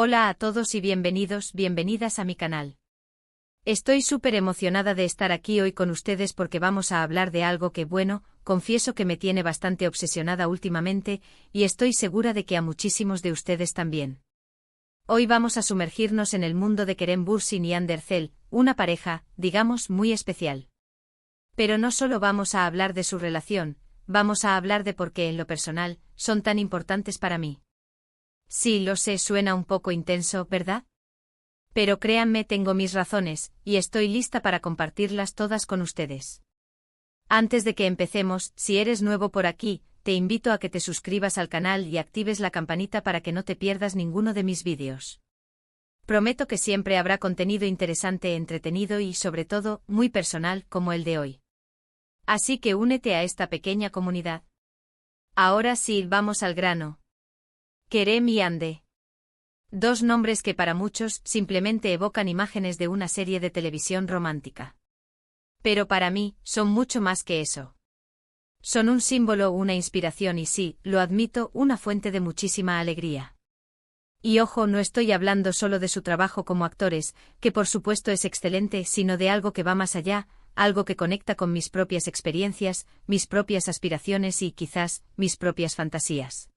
Hola a todos y bienvenidas a mi canal. Estoy súper emocionada de estar aquí hoy con ustedes porque vamos a hablar de algo que, bueno, confieso que me tiene bastante obsesionada últimamente, y estoy segura de que a muchísimos de ustedes también. Hoy vamos a sumergirnos en el mundo de Kerem Bürsin y Hande Erçel, una pareja, digamos, muy especial. Pero no solo vamos a hablar de su relación, vamos a hablar de por qué en lo personal son tan importantes para mí. Sí, lo sé, suena un poco intenso, ¿verdad? Pero créanme, tengo mis razones, y estoy lista para compartirlas todas con ustedes. Antes de que empecemos, si eres nuevo por aquí, te invito a que te suscribas al canal y actives la campanita para que no te pierdas ninguno de mis vídeos. Prometo que siempre habrá contenido interesante, entretenido y, sobre todo, muy personal como el de hoy. Así que únete a esta pequeña comunidad. Ahora sí, vamos al grano. Kerem y Hande. Dos nombres que para muchos simplemente evocan imágenes de una serie de televisión romántica. Pero para mí, son mucho más que eso. Son un símbolo, una inspiración y sí, lo admito, una fuente de muchísima alegría. Y ojo, no estoy hablando solo de su trabajo como actores, que por supuesto es excelente, sino de algo que va más allá, algo que conecta con mis propias experiencias, mis propias aspiraciones y, quizás, mis propias fantasías.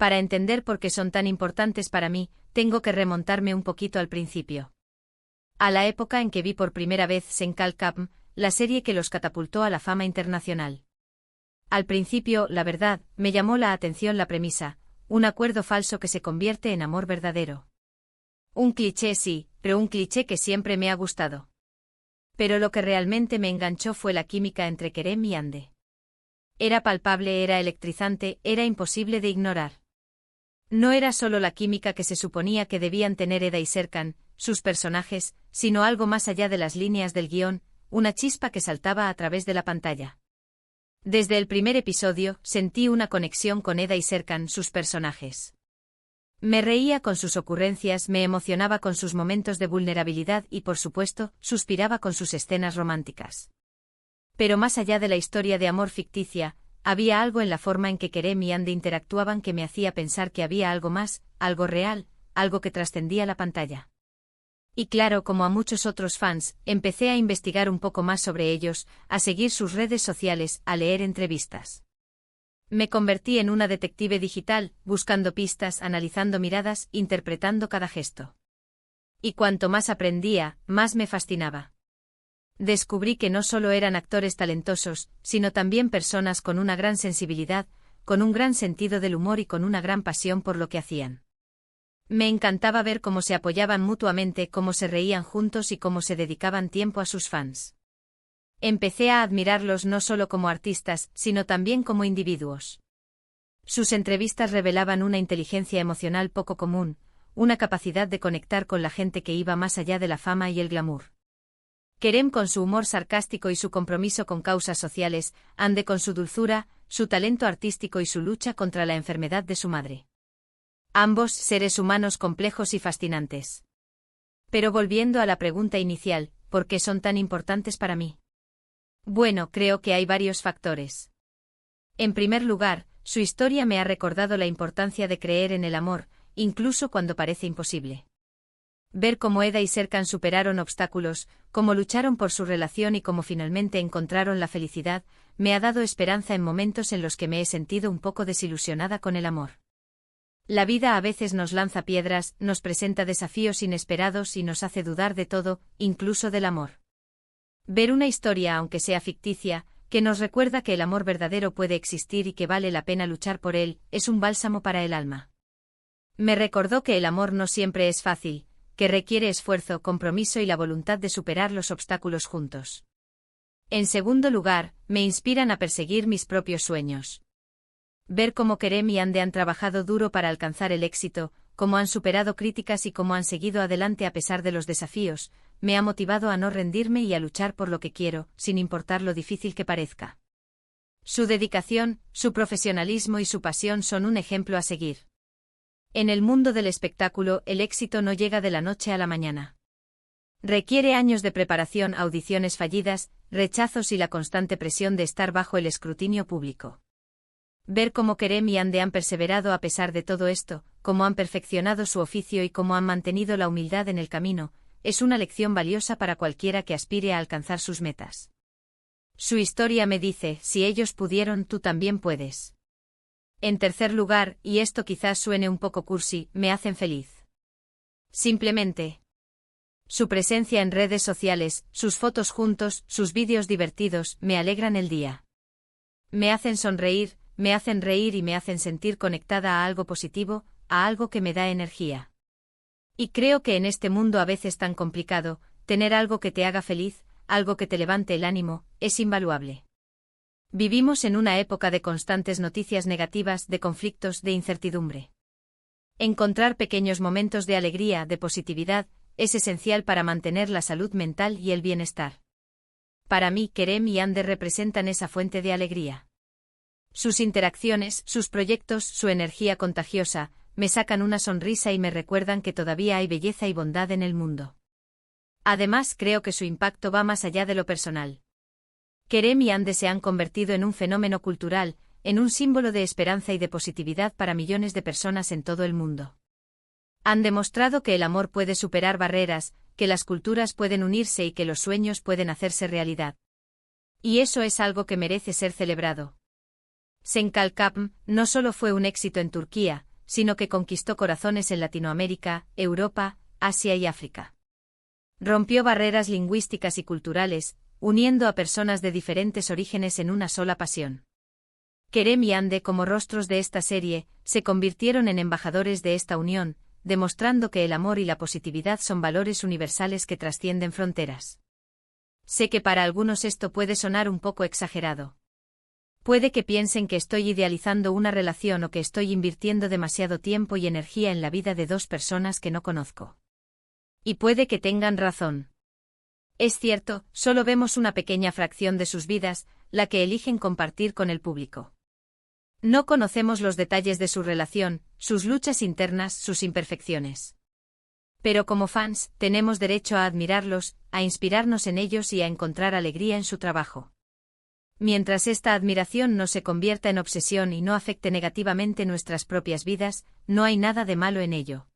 Para entender por qué son tan importantes para mí, tengo que remontarme un poquito al principio. A la época en que vi por primera vez Sen Kalkam, la serie que los catapultó a la fama internacional. Al principio, la verdad, me llamó la atención la premisa, un acuerdo falso que se convierte en amor verdadero. Un cliché sí, pero un cliché que siempre me ha gustado. Pero lo que realmente me enganchó fue la química entre Kerem y Hande. Era palpable, era electrizante, era imposible de ignorar. No era solo la química que se suponía que debían tener Eda y Serkan, sus personajes, sino algo más allá de las líneas del guión, una chispa que saltaba a través de la pantalla. Desde el primer episodio, sentí una conexión con Eda y Serkan, sus personajes. Me reía con sus ocurrencias, me emocionaba con sus momentos de vulnerabilidad y, por supuesto, suspiraba con sus escenas románticas. Pero más allá de la historia de amor ficticia, había algo en la forma en que Kerem y Hande interactuaban que me hacía pensar que había algo más, algo real, algo que trascendía la pantalla. Y claro, como a muchos otros fans, empecé a investigar un poco más sobre ellos, a seguir sus redes sociales, a leer entrevistas. Me convertí en una detective digital, buscando pistas, analizando miradas, interpretando cada gesto. Y cuanto más aprendía, más me fascinaba. Descubrí que no solo eran actores talentosos, sino también personas con una gran sensibilidad, con un gran sentido del humor y con una gran pasión por lo que hacían. Me encantaba ver cómo se apoyaban mutuamente, cómo se reían juntos y cómo se dedicaban tiempo a sus fans. Empecé a admirarlos no solo como artistas, sino también como individuos. Sus entrevistas revelaban una inteligencia emocional poco común, una capacidad de conectar con la gente que iba más allá de la fama y el glamour. Kerem con su humor sarcástico y su compromiso con causas sociales, Hande con su dulzura, su talento artístico y su lucha contra la enfermedad de su madre. Ambos seres humanos complejos y fascinantes. Pero volviendo a la pregunta inicial, ¿por qué son tan importantes para mí? Bueno, creo que hay varios factores. En primer lugar, su historia me ha recordado la importancia de creer en el amor, incluso cuando parece imposible. Ver cómo Eda y Serkan superaron obstáculos, cómo lucharon por su relación y cómo finalmente encontraron la felicidad, me ha dado esperanza en momentos en los que me he sentido un poco desilusionada con el amor. La vida a veces nos lanza piedras, nos presenta desafíos inesperados y nos hace dudar de todo, incluso del amor. Ver una historia, aunque sea ficticia, que nos recuerda que el amor verdadero puede existir y que vale la pena luchar por él, es un bálsamo para el alma. Me recordó que el amor no siempre es fácil, que requiere esfuerzo, compromiso y la voluntad de superar los obstáculos juntos. En segundo lugar, me inspiran a perseguir mis propios sueños. Ver cómo Kerem y Hande han trabajado duro para alcanzar el éxito, cómo han superado críticas y cómo han seguido adelante a pesar de los desafíos, me ha motivado a no rendirme y a luchar por lo que quiero, sin importar lo difícil que parezca. Su dedicación, su profesionalismo y su pasión son un ejemplo a seguir. En el mundo del espectáculo, el éxito no llega de la noche a la mañana. Requiere años de preparación, audiciones fallidas, rechazos y la constante presión de estar bajo el escrutinio público. Ver cómo Kerem y Hande han perseverado a pesar de todo esto, cómo han perfeccionado su oficio y cómo han mantenido la humildad en el camino, es una lección valiosa para cualquiera que aspire a alcanzar sus metas. Su historia me dice, si ellos pudieron, tú también puedes. En tercer lugar, y esto quizás suene un poco cursi, me hacen feliz. Simplemente. Su presencia en redes sociales, sus fotos juntos, sus vídeos divertidos, me alegran el día. Me hacen sonreír, me hacen reír y me hacen sentir conectada a algo positivo, a algo que me da energía. Y creo que en este mundo a veces tan complicado, tener algo que te haga feliz, algo que te levante el ánimo, es invaluable. Vivimos en una época de constantes noticias negativas, de conflictos, de incertidumbre. Encontrar pequeños momentos de alegría, de positividad, es esencial para mantener la salud mental y el bienestar. Para mí, Kerem y Ander representan esa fuente de alegría. Sus interacciones, sus proyectos, su energía contagiosa, me sacan una sonrisa y me recuerdan que todavía hay belleza y bondad en el mundo. Además, creo que su impacto va más allá de lo personal. Kerem y Ander se han convertido en un fenómeno cultural, en un símbolo de esperanza y de positividad para millones de personas en todo el mundo. Han demostrado que el amor puede superar barreras, que las culturas pueden unirse y que los sueños pueden hacerse realidad. Y eso es algo que merece ser celebrado. Senkalkapm no solo fue un éxito en Turquía, sino que conquistó corazones en Latinoamérica, Europa, Asia y África. Rompió barreras lingüísticas y culturales, uniendo a personas de diferentes orígenes en una sola pasión. Kerem y Ander, como rostros de esta serie, se convirtieron en embajadores de esta unión, demostrando que el amor y la positividad son valores universales que trascienden fronteras. Sé que para algunos esto puede sonar un poco exagerado. Puede que piensen que estoy idealizando una relación o que estoy invirtiendo demasiado tiempo y energía en la vida de dos personas que no conozco. Y puede que tengan razón. Es cierto, solo vemos una pequeña fracción de sus vidas, la que eligen compartir con el público. No conocemos los detalles de su relación, sus luchas internas, sus imperfecciones. Pero como fans, tenemos derecho a admirarlos, a inspirarnos en ellos y a encontrar alegría en su trabajo. Mientras esta admiración no se convierta en obsesión y no afecte negativamente nuestras propias vidas, no hay nada de malo en ello.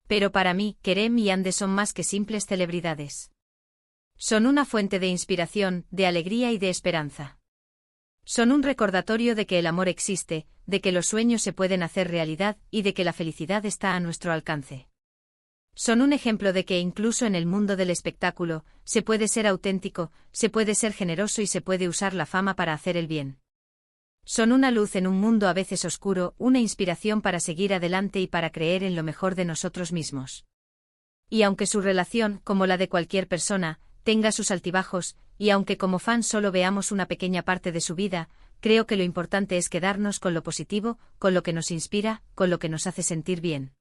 Pero para mí, Kerem y Ander son más que simples celebridades. Son una fuente de inspiración, de alegría y de esperanza. Son un recordatorio de que el amor existe, de que los sueños se pueden hacer realidad y de que la felicidad está a nuestro alcance. Son un ejemplo de que incluso en el mundo del espectáculo, se puede ser auténtico, se puede ser generoso y se puede usar la fama para hacer el bien. Son una luz en un mundo a veces oscuro, una inspiración para seguir adelante y para creer en lo mejor de nosotros mismos. Y aunque su relación, como la de cualquier persona, tenga sus altibajos, y aunque como fans solo veamos una pequeña parte de su vida, creo que lo importante es quedarnos con lo positivo, con lo que nos inspira, con lo que nos hace sentir bien.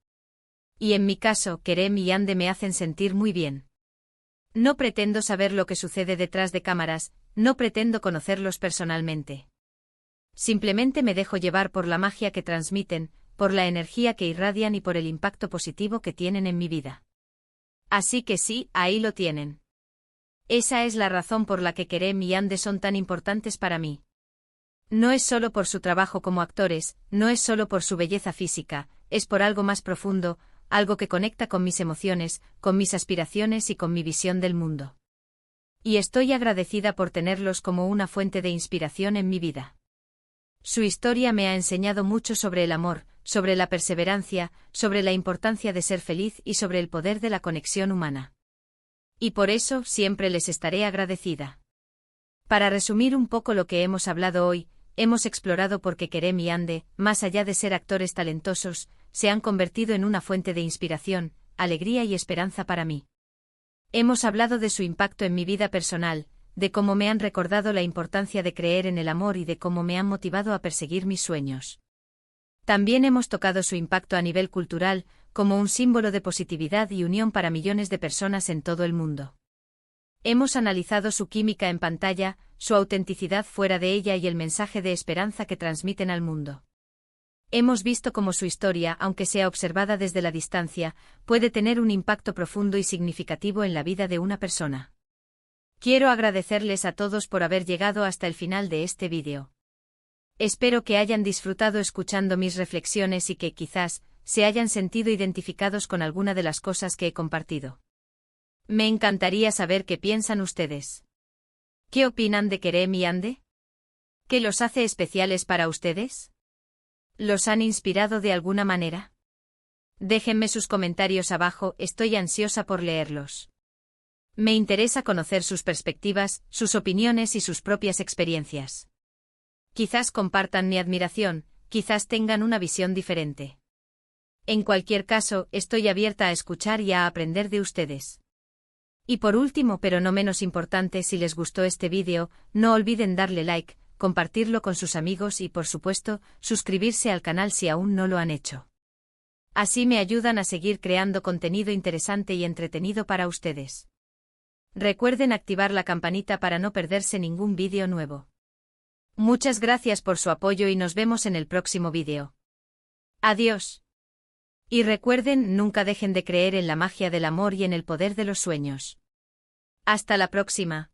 Y en mi caso, Kerem y Ander me hacen sentir muy bien. No pretendo saber lo que sucede detrás de cámaras, no pretendo conocerlos personalmente. Simplemente me dejo llevar por la magia que transmiten, por la energía que irradian y por el impacto positivo que tienen en mi vida. Así que sí, ahí lo tienen. Esa es la razón por la que Kerem y Ander son tan importantes para mí. No es solo por su trabajo como actores, no es solo por su belleza física, es por algo más profundo, algo que conecta con mis emociones, con mis aspiraciones y con mi visión del mundo. Y estoy agradecida por tenerlos como una fuente de inspiración en mi vida. Su historia me ha enseñado mucho sobre el amor, sobre la perseverancia, sobre la importancia de ser feliz y sobre el poder de la conexión humana. Y por eso siempre les estaré agradecida. Para resumir un poco lo que hemos hablado hoy, hemos explorado por qué Kerem y Ander, más allá de ser actores talentosos, se han convertido en una fuente de inspiración, alegría y esperanza para mí. Hemos hablado de su impacto en mi vida personal, de cómo me han recordado la importancia de creer en el amor y de cómo me han motivado a perseguir mis sueños. También hemos tocado su impacto a nivel cultural, como un símbolo de positividad y unión para millones de personas en todo el mundo. Hemos analizado su química en pantalla, su autenticidad fuera de ella y el mensaje de esperanza que transmiten al mundo. Hemos visto cómo su historia, aunque sea observada desde la distancia, puede tener un impacto profundo y significativo en la vida de una persona. Quiero agradecerles a todos por haber llegado hasta el final de este vídeo. Espero que hayan disfrutado escuchando mis reflexiones y que quizás, se hayan sentido identificados con alguna de las cosas que he compartido. Me encantaría saber qué piensan ustedes. ¿Qué opinan de Kerem y Ande? ¿Qué los hace especiales para ustedes? ¿Los han inspirado de alguna manera? Déjenme sus comentarios abajo, estoy ansiosa por leerlos. Me interesa conocer sus perspectivas, sus opiniones y sus propias experiencias. Quizás compartan mi admiración, quizás tengan una visión diferente. En cualquier caso, estoy abierta a escuchar y a aprender de ustedes. Y por último, pero no menos importante, si les gustó este vídeo, no olviden darle like, compartirlo con sus amigos y, por supuesto, suscribirse al canal si aún no lo han hecho. Así me ayudan a seguir creando contenido interesante y entretenido para ustedes. Recuerden activar la campanita para no perderse ningún vídeo nuevo. Muchas gracias por su apoyo y nos vemos en el próximo vídeo. Adiós. Y recuerden, nunca dejen de creer en la magia del amor y en el poder de los sueños. Hasta la próxima.